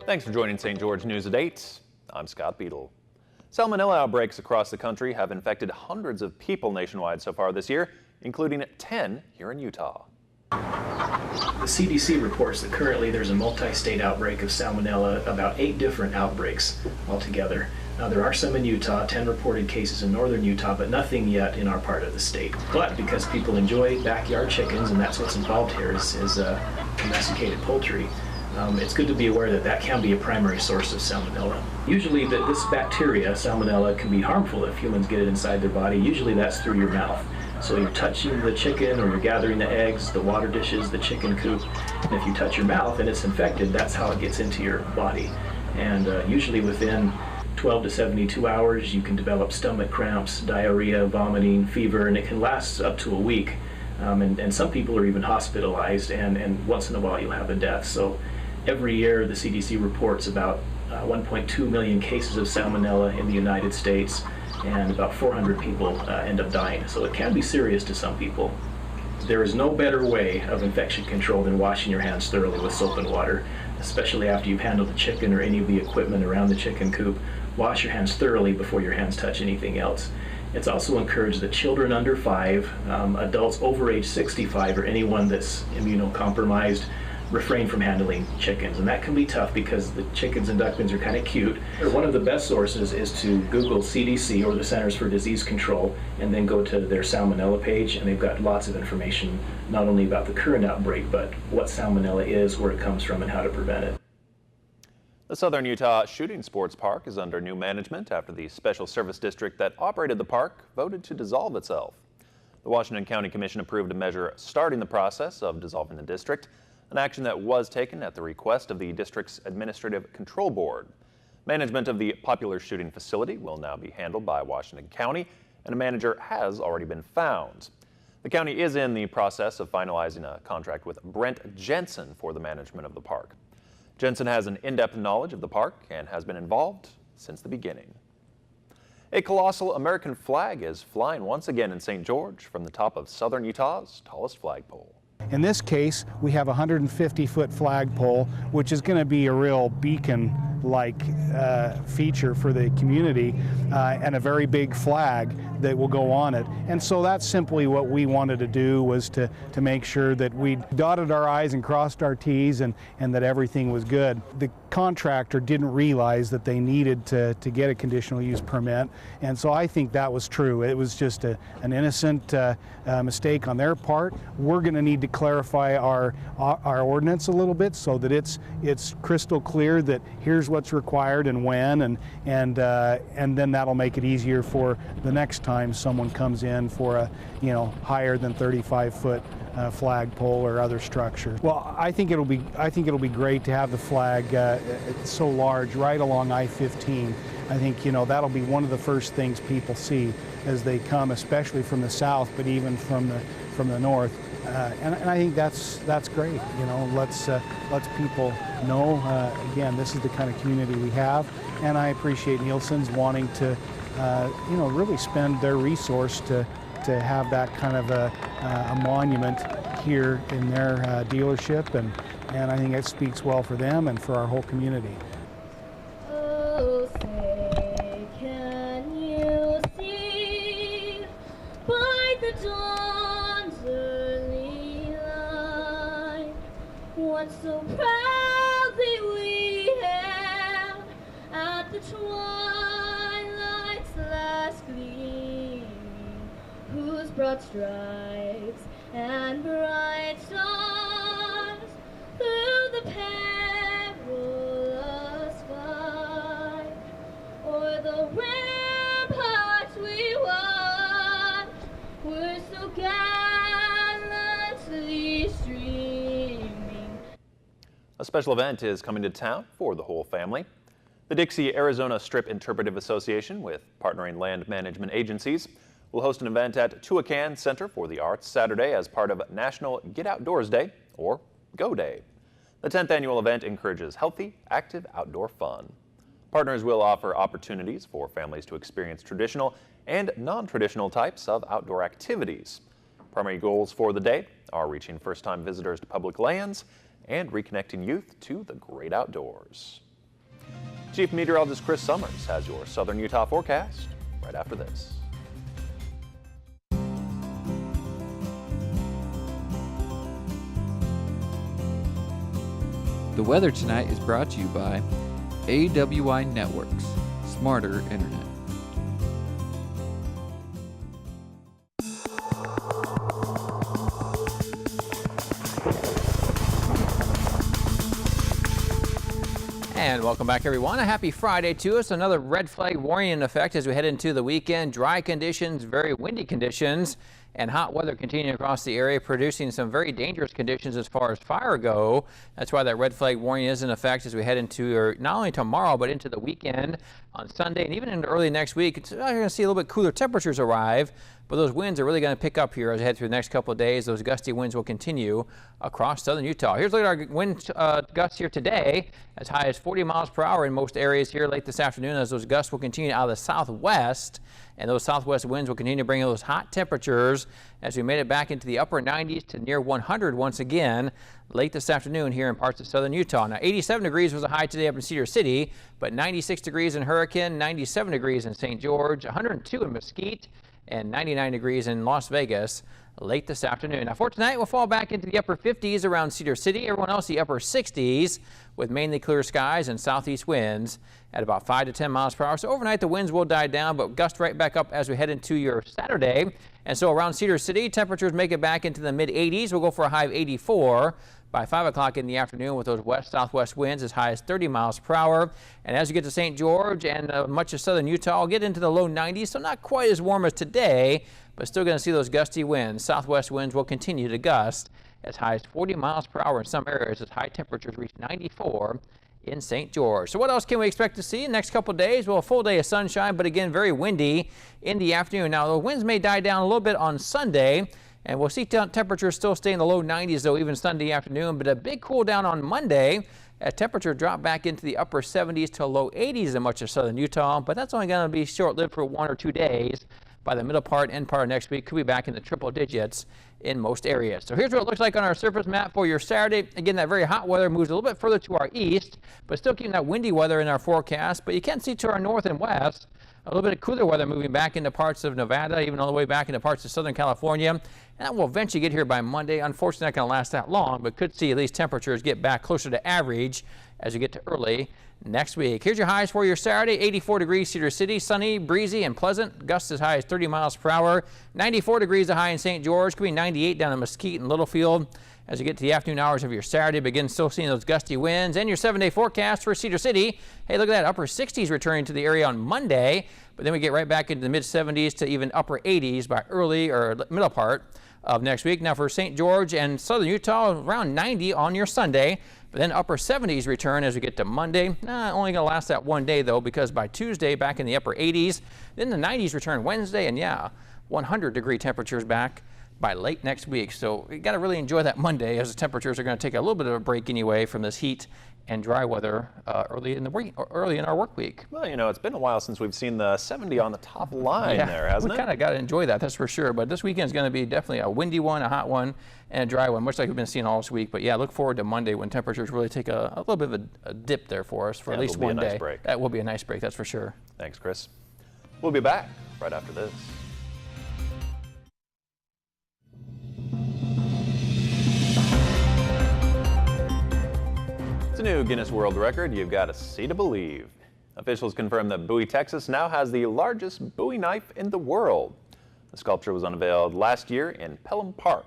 Thanks for joining St. George News at 8. I'm Scott Beadle. Salmonella outbreaks across the country have infected hundreds of people nationwide so far this year, including 10 here in Utah. The CDC reports that currently there's a multi-state outbreak of Salmonella, about 8 different outbreaks altogether. Now there are some in Utah, 10 reported cases in northern Utah, but nothing yet in our part of the state. But because people enjoy backyard chickens, and that's what's involved here is domesticated poultry, it's good to be aware that that can be a primary source of Salmonella. Usually this bacteria, Salmonella, can be harmful if humans get it inside their body. Usually that's through your mouth. So you're touching the chicken, or you're gathering the eggs, the water dishes, the chicken coop, and if you touch your mouth and it's infected, that's how it gets into your body. And usually within 12 to 72 hours, you can develop stomach cramps, diarrhea, vomiting, fever, and it can last up to a week. And some people are even hospitalized, and once in a while you'll have a death. So every year the CDC reports about 1.2 million cases of Salmonella in the United States, and about 400 people end up dying. So it can be serious to some people. There is no better way of infection control than washing your hands thoroughly with soap and water, especially after you've handled the chicken or any of the equipment around the chicken coop. Wash your hands thoroughly before your hands touch anything else. It's also encouraged that children under 5, adults over age 65, or anyone that's immunocompromised, refrain from handling chickens. And that can be tough because the chickens and ducklings are kind of cute. One of the best sources is to Google CDC, or the Centers for Disease Control, and then go to their Salmonella page, and they've got lots of information not only about the current outbreak, but what Salmonella is, where it comes from, and how to prevent it. The Southern Utah Shooting Sports Park is under new management after the Special Service District that operated the park voted to dissolve itself. The Washington County Commission approved a measure starting the process of dissolving the district, an action that was taken at the request of the district's Administrative Control Board. Management of the popular shooting facility will now be handled by Washington County, and a manager has already been found. The county is in the process of finalizing a contract with Brent Jensen for the management of the park. Jensen has an in-depth knowledge of the park and has been involved since the beginning. A colossal American flag is flying once again in St. George from the top of southern Utah's tallest flagpole. In this case, we have a 150-foot flagpole, which is going to be a real beacon-like feature for the community, and a very big flag that will go on it. And so that's simply what we wanted to do, was to make sure that we dotted our I's and crossed our T's, and that everything was good. The contractor didn't realize that they needed to get a conditional use permit, and so I think that was true. It was just an innocent mistake on their part. We're going to need to clarify our ordinance a little bit so that it's crystal clear that here's what's required and when, and then that'll make it easier for the next time someone comes in for a higher than 35-foot flagpole or other structure. Well, I think it'll be great to have the flag so large right along I-15. I think that'll be one of the first things people see as they come, especially from the south, but even from the north. And I think that's great. Let's people know. Again, this is the kind of community we have, and I appreciate Nielsen's wanting to, really spend their resource to have that kind of a monument here in their dealership, and I think it speaks well for them and for our whole community. Oh, say, can you see by the dawn's early light what so proudly we hailed at the twilight's last gleam, whose broad stripes and bright stars through the perilous fight o'er the ramparts we won were so gallantly streaming. A special event is coming to town for the whole family. The Dixie, Arizona Strip Interpretive Association, with partnering land management agencies, will host an event at Tuacan Center for the Arts Saturday as part of National Get Outdoors Day, or GO Day. The 10th annual event encourages healthy, active outdoor fun. Partners will offer opportunities for families to experience traditional and non-traditional types of outdoor activities. Primary goals for the day are reaching first-time visitors to public lands and reconnecting youth to the great outdoors. Chief Meteorologist Chris Summers has your Southern Utah forecast right after this. The weather tonight is brought to you by AWI Networks, smarter internet. And welcome back, everyone. A happy Friday to us. Another red flag warning in effect as we head into the weekend. Dry conditions, very windy conditions, and hot weather continuing across the area, producing some very dangerous conditions as far as fire go. That's why that red flag warning is in effect as we head into not only tomorrow, but into the weekend on Sunday and even into early next week. You're going to see a little bit cooler temperatures arrive, but those winds are really going to pick up here as we head through the next couple of days. Those gusty winds will continue across southern Utah. Here's a look at our wind gusts here today, as high as 40 miles per hour in most areas here late this afternoon, as those gusts will continue out of the southwest. And those southwest winds will continue to bring those hot temperatures as we made it back into the upper 90s to near 100 once again late this afternoon here in parts of southern Utah. Now, 87 degrees was a high today up in Cedar City, but 96 degrees in Hurricane, 97 degrees in St. George, 102 in Mesquite, and 99 degrees in Las Vegas late this afternoon. Now for tonight, we'll fall back into the upper 50s around Cedar City. Everyone else the upper 60s with mainly clear skies and southeast winds at about 5 to 10 miles per hour. So overnight the winds will die down, but gust right back up as we head into your Saturday. And so around Cedar City, temperatures make it back into the mid 80s. We'll go for a high of 84 by 5 o'clock in the afternoon with those west-southwest winds as high as 30 miles per hour. And as you get to St. George and much of southern Utah, we'll get into the low 90s, so not quite as warm as today, but still going to see those gusty winds. Southwest winds will continue to gust as high as 40 miles per hour in some areas as high temperatures reach 94 in St. George. So what else can we expect to see in the next couple of days? Well, a full day of sunshine, but again, very windy in the afternoon. Now, the winds may die down a little bit on Sunday, and we'll see temperatures still stay in the low 90s, though, even Sunday afternoon. But a big cool down on Monday as temperature drop back into the upper 70s to low 80s in much of southern Utah. But that's only going to be short-lived for 1 or 2 days. By the middle part, end part of next week, could be back in the triple digits in most areas. So here's what it looks like on our surface map for your Saturday. Again, that very hot weather moves a little bit further to our east, but still keeping that windy weather in our forecast. But you can see to our north and west a little bit of cooler weather moving back into parts of Nevada, even all the way back into parts of Southern California. And that will eventually get here by Monday. Unfortunately, not going to last that long, but could see at least temperatures get back closer to average as you get to early next week. Here's your highs for your Saturday. 84 degrees Cedar City, sunny, breezy, and pleasant. Gusts as high as 30 miles per hour. 94 degrees a high in St. George. Could be 98 down in Mesquite and Littlefield. As you get to the afternoon hours of your Saturday, begin still seeing those gusty winds. And your 7-day forecast for Cedar City. Hey, look at that, upper 60s returning to the area on Monday, but then we get right back into the mid 70s to even upper 80s by early or middle part of next week. Now for St. George and southern Utah, around 90 on your Sunday, but then upper 70s return as we get to Monday. Only going to last that 1 day though, because by Tuesday back in the upper 80s, then the 90s return Wednesday, and yeah, 100-degree temperatures back by late next week. So you got to really enjoy that Monday as the temperatures are going to take a little bit of a break anyway from this heat and dry weather early in our work week. Well, you know, it's been a while since we've seen the 70 on the top line there, hasn't it? We kind of got to enjoy that, that's for sure. But this weekend is going to be definitely a windy one, a hot one, and a dry one, much like we've been seeing all this week. But yeah, look forward to Monday when temperatures really take a little bit of a dip there for us for at least 1 day. Nice break. That will be a nice break, that's for sure. Thanks, Chris. We'll be back right after this. It's a new Guinness World Record you've got to see to believe. Officials confirm that Bowie, Texas now has the largest Bowie knife in the world. The sculpture was unveiled last year in Pelham Park.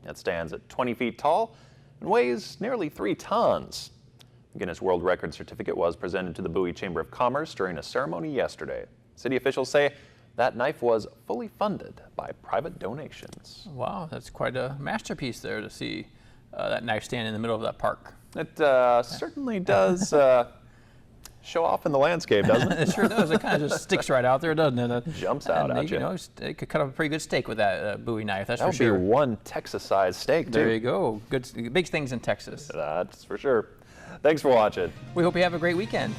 It stands at 20 feet tall and weighs nearly 3 tons. The Guinness World Record certificate was presented to the Bowie Chamber of Commerce during a ceremony yesterday. City officials say that knife was fully funded by private donations. Wow, that's quite a masterpiece there to see that knife stand in the middle of that park. It certainly does show off in the landscape, doesn't it? It sure does. It kind of just sticks right out there, doesn't it? Jumps out at you. You know, it could cut up a pretty good steak with that Bowie knife, that's that for sure. That would be one Texas-sized steak, too. There you go. Good, big things in Texas. That's for sure. Thanks for watching. We hope you have a great weekend.